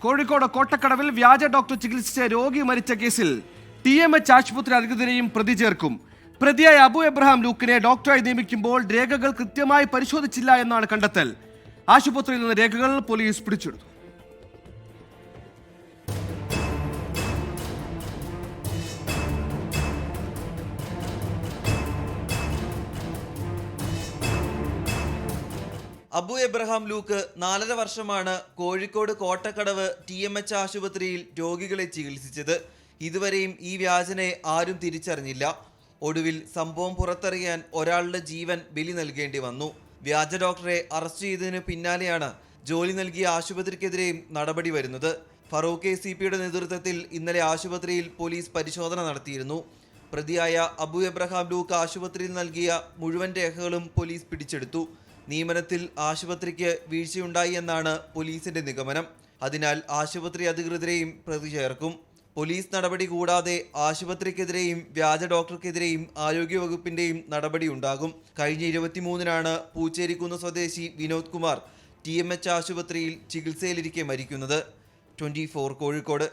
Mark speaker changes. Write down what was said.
Speaker 1: കോഴിക്കോട് കോട്ടക്കടവിൽ വ്യാജ ഡോക്ടർ ചികിത്സിച്ച രോഗി മരിച്ച കേസിൽ TMH ആശുപത്രി അധികൃതരെയും പ്രതി ചേർക്കും. പ്രതിയായ അബു എബ്രഹാം ലൂക്കിനെ ഡോക്ടറായി നിയമിക്കുമ്പോൾ രേഖകൾ കൃത്യമായി പരിശോധിച്ചില്ല എന്നാണ് കണ്ടെത്തൽ. ആശുപത്രിയിൽ നിന്ന് രേഖകൾ പോലീസ് പിടിച്ചെടുത്തു.
Speaker 2: അബു എബ്രഹാം ലൂക്ക് 4.5 വർഷമാണ് കോഴിക്കോട് കോട്ടക്കടവ് TMH ആശുപത്രിയിൽ രോഗികളെ ചികിത്സിച്ചത്. ഇതുവരെയും ഈ വ്യാജനെ ആരും തിരിച്ചറിഞ്ഞില്ല. ഒടുവിൽ സംഭവം പുറത്തറിയാൻ ഒരാളുടെ ജീവൻ ബലി നൽകേണ്ടി വന്നു. വ്യാജ ഡോക്ടറെ അറസ്റ്റ് ചെയ്തതിന് പിന്നാലെയാണ് ജോലി നൽകിയ ആശുപത്രിക്കെതിരെയും നടപടി വരുന്നത്. ഫറൂഖ് ACPയുടെ നേതൃത്വത്തിൽ ഇന്നലെ ആശുപത്രിയിൽ പോലീസ് പരിശോധന നടത്തിയിരുന്നു. പ്രതിയായ അബു എബ്രഹാം ലൂക്ക് ആശുപത്രിയിൽ നൽകിയ മുഴുവൻ രേഖകളും പോലീസ് പിടിച്ചെടുത്തു. നിയമനത്തിൽ ആശുപത്രിക്ക് വീഴ്ചയുണ്ടായി എന്നാണ് പോലീസിന്റെ നിഗമനം. അതിനാൽ ആശുപത്രി അധികൃതരെയും പ്രതി ചേർക്കും. പോലീസ് നടപടി കൂടാതെ ആശുപത്രിക്കെതിരെയും വ്യാജ ഡോക്ടർക്കെതിരെയും ആരോഗ്യവകുപ്പിന്റെയും നടപടി ഉണ്ടാകും. കഴിഞ്ഞ 23-നാണ് പൂച്ചേരിക്കുന്ന് സ്വദേശി വിനോദ് കുമാർ TMH ആശുപത്രിയിൽ ചികിത്സയിലിരിക്കെ മരിക്കുന്നത്. 24 കോഴിക്കോട്.